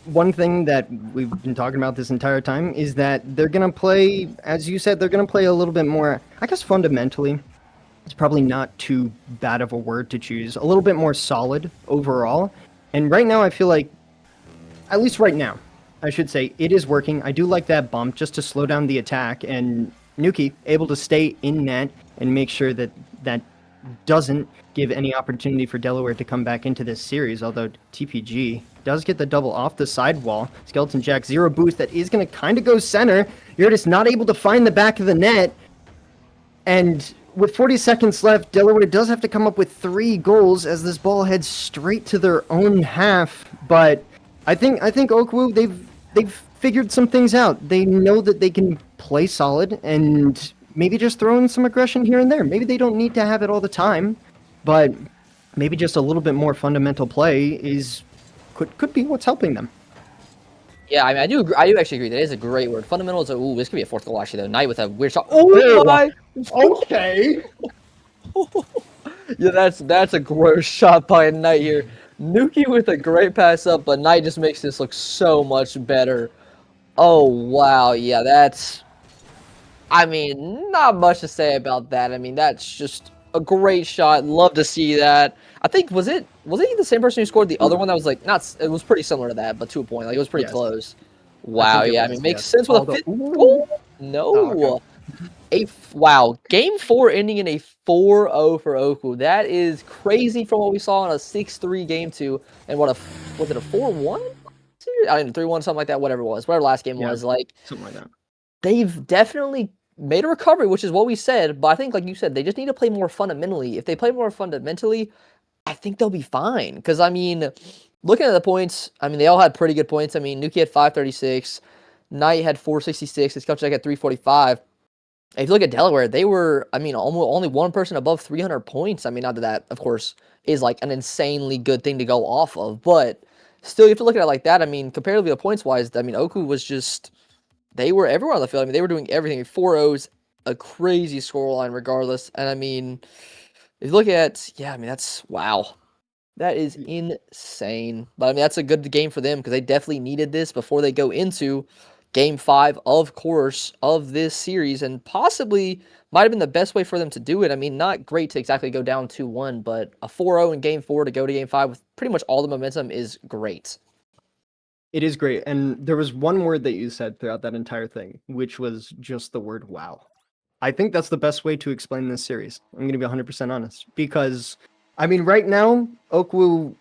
one thing that we've been talking about this entire time is that they're going to play, as you said, they're going to play a little bit more, I guess, fundamentally. It's probably not too bad of a word to choose. A little bit more solid overall. And right now, I feel like, at least right now, I should say, it is working. I do like that bump just to slow down the attack. And Nuki able to stay in net and make sure that that doesn't give any opportunity for Delaware to come back into this series, although TPG does get the double off the sidewall. Skeleton Jack, 0 boost, that is going to kind of go center. You're just not able to find the back of the net. And with 40 seconds left, Delaware does have to come up with 3 goals as this ball heads straight to their own half. But I think OKWU, they've figured some things out. They know that they can play solid and maybe just throw in some aggression here and there. Maybe they don't need to have it all the time, but maybe just a little bit more fundamental play could be what's helping them. Yeah, I mean, I do actually agree. That is a great word. Fundamentals. Ooh, this could be a 4th goal actually though. Knight with a weird shot. Oh my! Okay. Yeah, that's a gross shot by Knight here. Nuki with a great pass up, but Knight just makes this look so much better. Oh wow, yeah, that's. I mean, not much to say about that. I mean, that's just a great shot. Love to see that. I think was it the same person who scored the other one that was like it was pretty similar to that, but to a point. Like it was pretty close. Wow, yeah. I mean, makes sense with a 5th. Oh, no. Oh, okay. Wow, game 4 ending in a 4-0 for OKWU. That is crazy from what we saw in a 6-3 game 2 and was it a 4-1? I mean, 3-1, something like that, whatever it was. Whatever last game was, like something like that. They've definitely made a recovery, which is what we said, but I think, like you said, they just need to play more fundamentally. If they play more fundamentally, I think they'll be fine. Because, I mean, looking at the points, I mean, they all had pretty good points. I mean, Nuki had 536, Knight had 466, his Skelchek had 345. If you look at Delaware, they were, I mean, almost only one person above 300 points. I mean, not that, of course, is like an insanely good thing to go off of, but still, you have to look at it like that. I mean, comparatively to points-wise, I mean, OKWU was just... They were everywhere on the field. I mean, they were doing everything. 4-0s, a crazy scoreline regardless. And I mean, if you look at, yeah, I mean, that's, wow. That is insane. But I mean, that's a good game for them because they definitely needed this before they go into game 5, of course, of this series. And possibly might have been the best way for them to do it. I mean, not great to exactly go down 2-1, but a 4-0 in game 4 to go to game 5 with pretty much all the momentum is great. It is great. And there was one word that you said throughout that entire thing, which was just the word wow. I think that's the best way to explain this series. I'm going to be 100% honest. Because, I mean, right now, OKWU,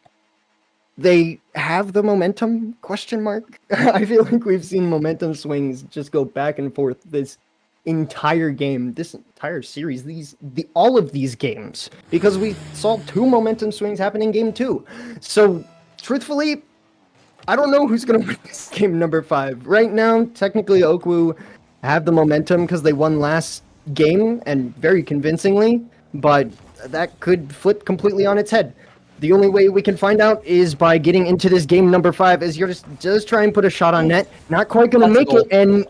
they have the momentum, question mark. I feel like we've seen momentum swings just go back and forth this entire game, this entire series, all of these games. Because we saw 2 momentum swings happen in game 2. So, truthfully, I don't know who's going to win this game number 5. Right now, technically, OKWU have the momentum because they won last game, and very convincingly, but that could flip completely on its head. The only way we can find out is by getting into this game number 5, is you're just try and put a shot on net. Not quite going to make it, and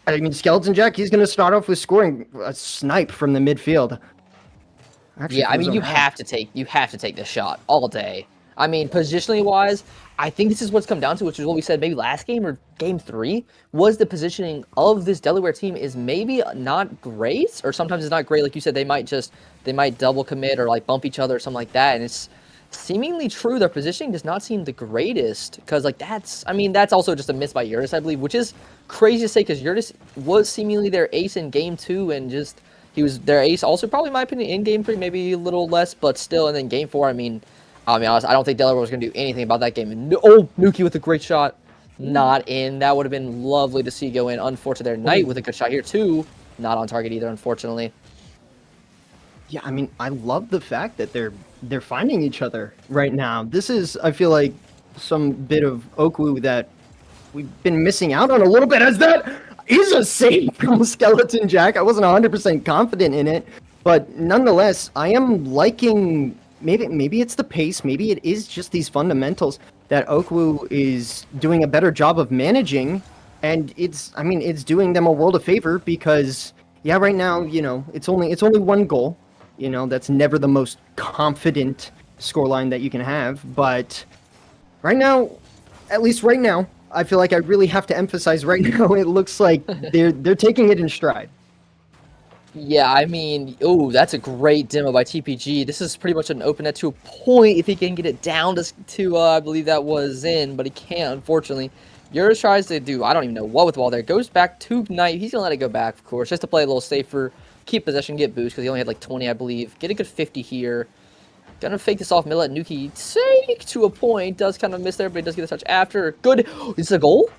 I mean, Skeleton Jack, he's going to start off with scoring a snipe from the midfield. Actually, yeah, I mean, you have to take the shot all day. I mean, positionally wise, I think this is what's come down to, which is what we said maybe last game or game 3, was the positioning of this Delaware team is maybe not great, or sometimes it's not great. Like you said, they might double commit or like bump each other or something like that. And it's seemingly true. Their positioning does not seem the greatest because like that's also just a miss by Yurtis, I believe, which is crazy to say because Yurtis was seemingly their ace in game 2 and just he was their ace also probably in my opinion in game 3, maybe a little less, but still. And then game 4, I'll be honest, I don't think Delaware was going to do anything about that game. And Nuki with a great shot. Not in. That would have been lovely to see go in. Unfortunately, their Knight with a good shot here, too. Not on target either, unfortunately. Yeah, I mean, I love the fact that they're finding each other right now. This is, I feel like, some bit of OKWU that we've been missing out on a little bit, as that is a save from Skeleton Jack. I wasn't 100% confident in it, but nonetheless, I am liking... Maybe it's the pace. Maybe it is just these fundamentals that OKWU is doing a better job of managing, and it's doing them a world of favor because yeah, right now, you know, it's only 1 goal. You know, that's never the most confident scoreline that you can have, but right now, at least right now, I feel like I really have to emphasize right now. It looks like they're taking it in stride. Yeah, I mean, oh, that's a great demo by TPG. This is pretty much an open net to a point if he can get it down to I believe that was in, but he can't, unfortunately. Yours tries to do, I don't even know what with the ball there. Goes back to Knight. He's going to let it go back, of course, just to play a little safer, keep possession, get boost, because he only had like 20, I believe. Get a good 50 here. Gonna fake this off, let Nuki take to a point. Does kind of miss there, but he does get a touch after. Good. Is this a goal?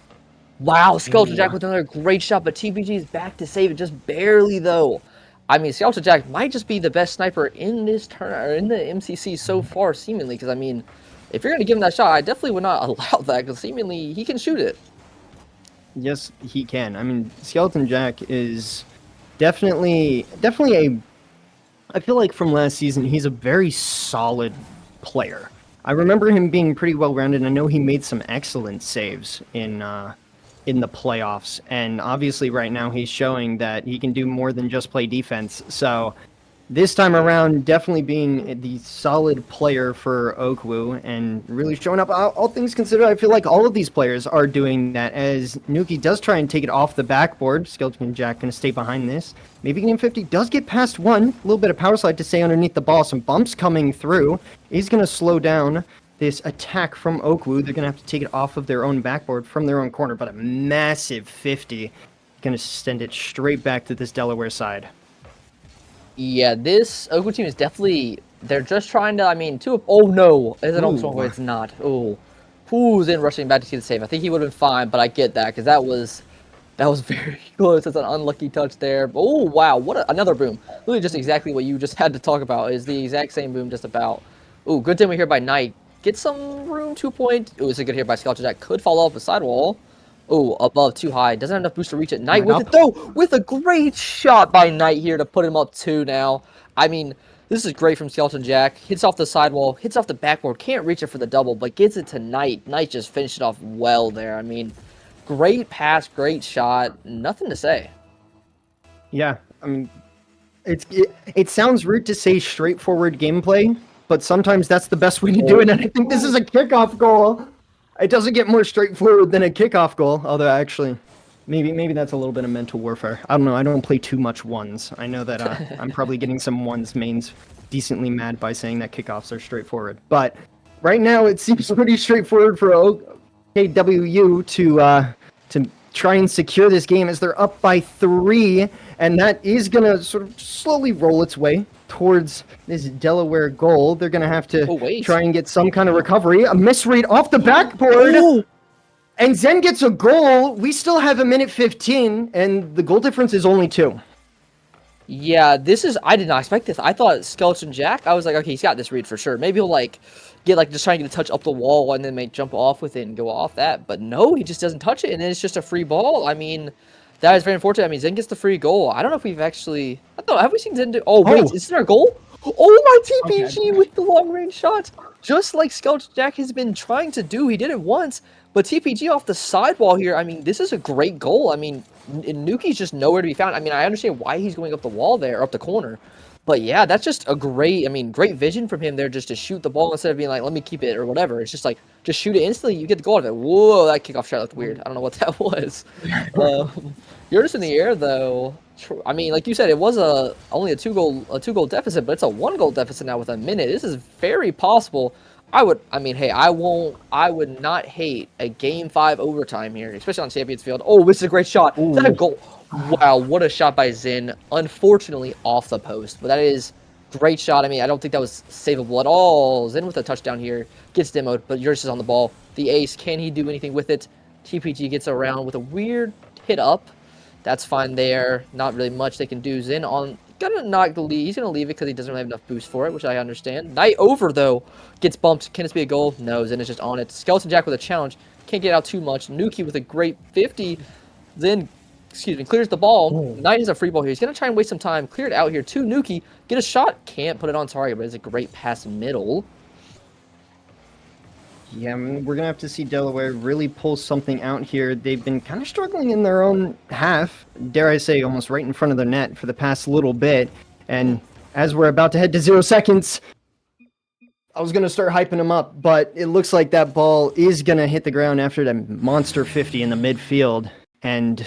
Wow, Skeleton Jack with another great shot, but TPG is back to save it just barely, though. I mean, Skeleton Jack might just be the best sniper in this turn or in the MCC so far, seemingly. Because I mean, if you're gonna give him that shot, I definitely would not allow that. Because seemingly he can shoot it. Yes, he can. I mean, Skeleton Jack is definitely a. I feel like from last season, he's a very solid player. I remember him being pretty well rounded. I know he made some excellent saves in the playoffs, and obviously right now he's showing that he can do more than just play defense. So this time around, definitely being the solid player for OKWU and really showing up. All things considered, I feel like all of these players are doing that, as Nuki does try and take it off the backboard. Skeleton Jack going to stay behind this. Maybe getting 50, does get past one. A little bit of power slide to stay underneath the ball. Some bumps coming through. He's going to slow down this attack from OKWU. They're going to have to take it off of their own backboard from their own corner, but a massive 50. Going to send it straight back to this Delaware side. Yeah, this OKWU team is definitely, they're just trying to, I mean, oh no, is it almost one way? It's not. Oh, who's in rushing back to see the save? I think he would have been fine, but I get that, because that was very close. That's an unlucky touch there. Oh, wow, another boom. Really just exactly what you just had to talk about, is the exact same boom just about. Oh, good demo here by Knight. Get some room, 2 point. Oh, it's a good here by Skeleton Jack. Could fall off the sidewall. Oh, above, too high. Doesn't have enough boost to reach it. Knight with it, though, with a great shot by Knight here to put him up 2 now. I mean, this is great from Skeleton Jack. Hits off the sidewall, hits off the backboard. Can't reach it for the double, but gets it to Knight. Knight just finished it off well there. I mean, great pass, great shot. Nothing to say. Yeah, I mean, it sounds rude to say straightforward gameplay, but sometimes that's the best way to do it, and I think this is a kickoff goal. It doesn't get more straightforward than a kickoff goal, although actually, maybe that's a little bit of mental warfare. I don't know, I don't play too much ones. I know that I'm probably getting some ones mains decently mad by saying that kickoffs are straightforward. But right now, it seems pretty straightforward for OKWU to try and secure this game, as they're up by 3, and that is going to sort of slowly roll its way towards this Delaware goal. They're going to have to try and get some kind of recovery. A misread off the backboard, and Zen gets a goal. We still have a minute 15, and the goal difference is only 2. Yeah, I did not expect this. I thought Skeleton Jack, I was like, okay, he's got this read for sure. Maybe he'll just try and get a touch up the wall and then jump off with it and go off that. But no, he just doesn't touch it, and then it's just a free ball. I mean, that is very unfortunate. I mean, Zen gets the free goal. I don't know if we've actually, I don't know, have we seen Zen do, is this our goal? Oh, my TPG with the long range shot. Just like Skeleton Jack has been trying to do. He did it once, but TPG off the sidewall here, I mean, this is a great goal. I mean, Nuki's just nowhere to be found. I mean, I understand why he's going up the wall there, up the corner. But yeah, that's just a great vision from him there, just to shoot the ball instead of being like, let me keep it or whatever. It's just like, just shoot it instantly, you get the goal out of it. Whoa, that kickoff shot looked weird. I don't know what that was. You're just in the air, though. I mean, like you said, it was only a two goal deficit, but it's a 1 goal deficit now with a minute. This is very possible. I would not hate a Game 5 overtime here, especially on Champions Field. Oh, this is a great shot. Is that a goal? Wow, what a shot by Zin. Unfortunately, off the post, but that is great shot. I mean, I don't think that was savable at all. Zin with a touchdown here, gets demoed, but yours is on the ball. The ace, can he do anything with it? TPG gets around with a weird hit up. That's fine there. Not really much they can do. Zin gonna knock the lead. He's gonna leave it because he doesn't really have enough boost for it, which I understand. Knight over, though, gets bumped. Can this be a goal? No, Zin is just on it. Skeleton Jack with a challenge. Can't get out too much. Nuki with a great 50. Then, clears the ball. Knight is a free ball here. He's gonna try and waste some time. Clear it out here to Nuki. Get a shot. Can't put it on target, but it's a great pass middle. Yeah, I mean, we're going to have to see Delaware really pull something out here. They've been kind of struggling in their own half, dare I say, almost right in front of the net for the past little bit. And as we're about to head to 0 seconds, I was going to start hyping them up, but it looks like that ball is going to hit the ground after that monster 50 in the midfield. And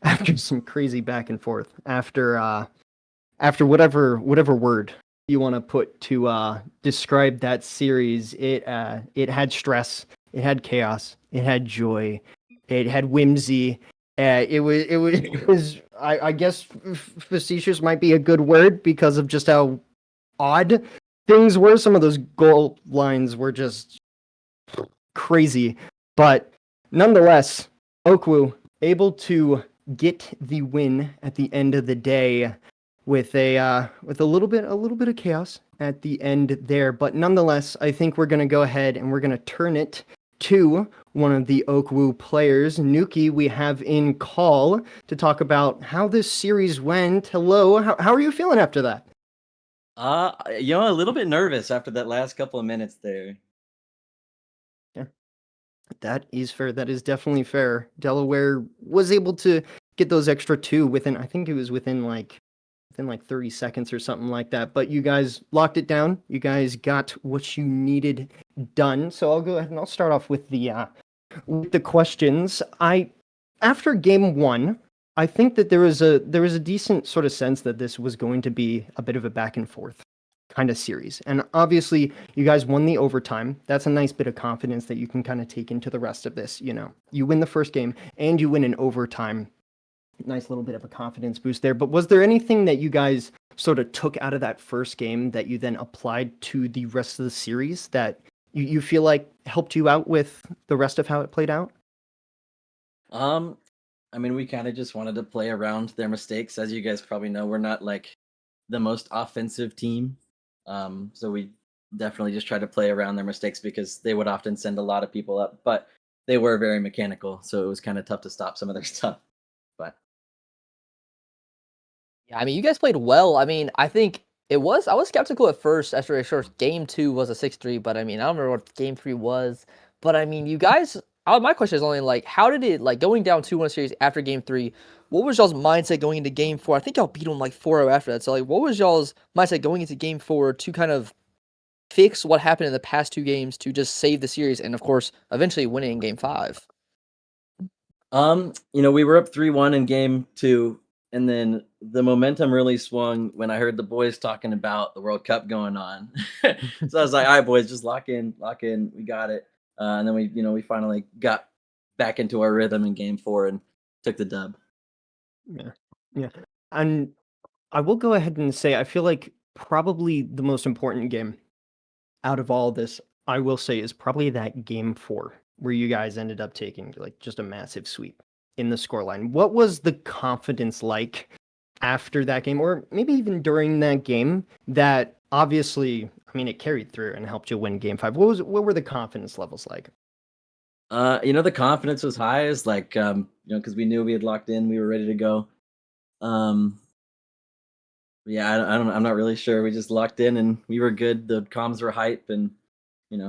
after some crazy back and forth, after whatever word you want to put to describe that series, it had stress, it had chaos, it had joy, it had whimsy. It was I guess facetious might be a good word because of just how odd things were. Some of those goal lines were just crazy, but nonetheless, OKWU able to get the win at the end of the day with a little bit of chaos at the end there. But nonetheless, I think we're gonna go ahead and we're gonna turn it to one of the OKWU players. Nuki, we have in call to talk about how this series went. Hello, how are you feeling after that? A little bit nervous after that last couple of minutes there. Yeah, that is fair. That is definitely fair. Delaware was able to get those extra two within, I think it was within like 30 seconds or something like that. But you guys locked it down. You guys got what you needed done. So I'll go ahead and I'll start off with the questions. After game one, I think that there was a decent sort of sense that this was going to be a bit of a back and forth kind of series. And obviously you guys won the overtime. That's a nice bit of confidence that you can kind of take into the rest of this, you know. You win the first game and you win in overtime. Nice little bit of a confidence boost there. But was there anything that you guys sort of took out of that first game that you then applied to the rest of the series that you feel like helped you out with the rest of how it played out? I mean, we kind of just wanted to play around their mistakes. As you guys probably know, we're not like the most offensive team. So we definitely just try to play around their mistakes because they would often send a lot of people up, but they were very mechanical, so it was kind of tough to stop some of their stuff. But Yeah, I mean, you guys played well. I mean, I think I was skeptical at first after a short game 2 was a 6-3, but I mean, I don't remember what game 3 was. But I mean, you guys, my question is only like, how did it, like, going down 2-1 series after game 3, what was y'all's mindset going into game 4? I think y'all beat them like 4-0 after that. So, like, what was y'all's mindset going into game 4 to kind of fix what happened in the past 2 games to just save the series and, of course, eventually winning in game 5? we were up 3-1 in game 2, and then the momentum really swung when I heard the boys talking about the World Cup going on. So I was like, "All right, boys, just lock in, we got it." And then we finally got back into our rhythm in game 4 and took the dub. Yeah. Yeah. And I will go ahead and say I feel like probably the most important game out of all this, I will say, is probably that game 4 where you guys ended up taking like just a massive sweep in the scoreline. What was the confidence like after that game, or maybe even during that game? That obviously, I mean, it carried through and helped you win game 5. What were the confidence levels like? The confidence was high, is like because we knew we had locked in, we were ready to go. Um, yeah, I don't, I'm not really sure. We just locked in and we were good. The comms were hype, and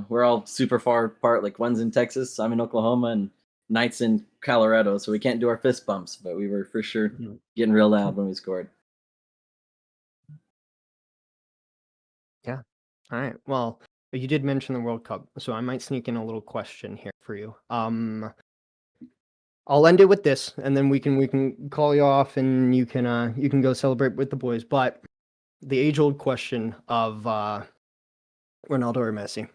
we're all super far apart. Like one's in Texas, I'm in Oklahoma, and Knight's in Colorado, so we can't do our fist bumps. But we were for sure Mhm. getting real loud when we scored. Yeah. All right. Well, you did mention the World Cup, so I might sneak in a little question here for you. I'll end it with this, and then we can call you off, and you can go celebrate with the boys. But the age old question of Ronaldo or Messi?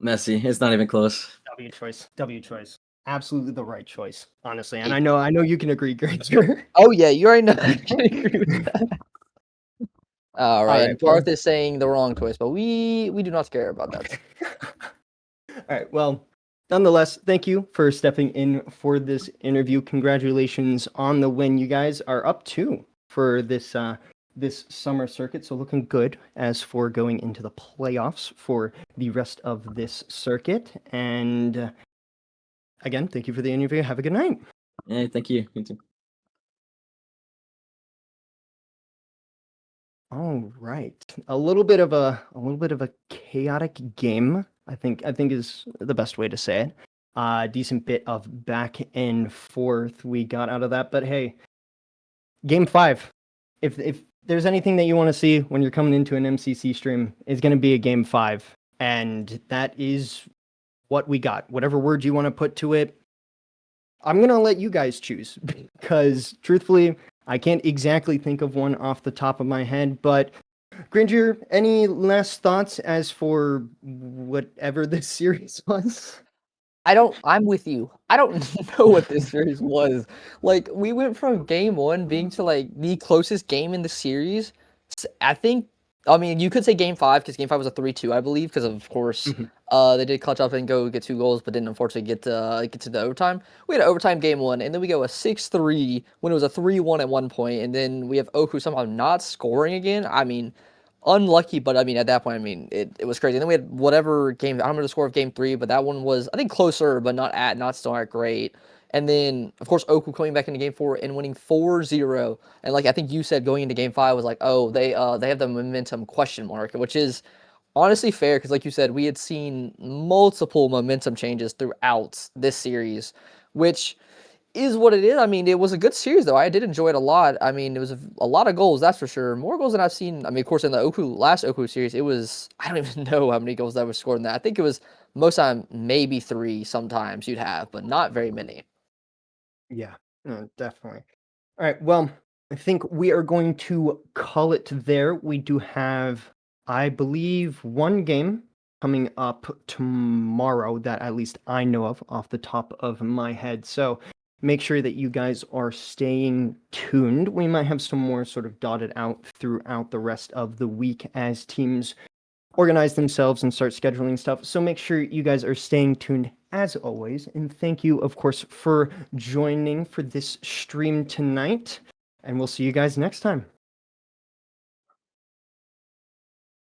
Messi, it's not even close. W choice. W choice. Absolutely the right choice, honestly. And Hey. I know you can agree, Granger. Oh, yeah, you already know. I can agree with that. All All right, right. and Garth is saying the wrong choice, but we do not care about that. All right. Well, nonetheless, thank you for stepping in for this interview. Congratulations on the win. You guys are up 2 for this summer circuit, so looking good as for going into the playoffs for the rest of this circuit. And again, thank you for the interview. Have a good night. Yeah, thank you. You too. All right. A little bit of a chaotic game, I think is the best way to say it. Decent bit of back and forth we got out of that, but hey, game 5. If there's anything that you want to see when you're coming into an MCC stream, is going to be a game 5, and that is what we got. Whatever word you want to put to it, I'm going to let you guys choose because truthfully, I can't exactly think of one off the top of my head, but Granger, any last thoughts as for whatever this series was? I'm with you. I don't know what this series was. Like, we went from game one being to like the closest game in the series. I mean, you could say game five because game five was a 3-2, I believe, because of course, Mhm. they did clutch up and go get 2 goals, but didn't unfortunately get to the overtime. We had an overtime game one, and then we go a 6-3 when it was a 3-1 at one point, and then we have Oku somehow not scoring again. I mean, unlucky, but I mean, at that point, I mean, it was crazy. And then we had whatever game, I don't remember the score of game three, but that one was, I think, closer, but not still not great. And then, of course, Oku coming back into game four and winning 4-0. And like I think you said going into game five was like, oh, they have the momentum question mark, which is honestly fair because like you said, we had seen multiple momentum changes throughout this series, which is what it is. I mean, it was a good series though. I did enjoy it a lot. I mean, it was a lot of goals, that's for sure. More goals than I've seen. I mean, of course, in the last Oku series, it was, I don't even know how many goals that was scored in that. I think it was most time maybe 3 sometimes you'd have, but not very many. Yeah, no, definitely. All right, well, I think we are going to call it there. We do have, I believe, one game coming up tomorrow that at least I know of off the top of my head. So make sure that you guys are staying tuned. We might have some more sort of dotted out throughout the rest of the week as teams organize themselves and start scheduling stuff. So make sure you guys are staying tuned as always. And thank you, of course, for joining for this stream tonight. And we'll see you guys next time.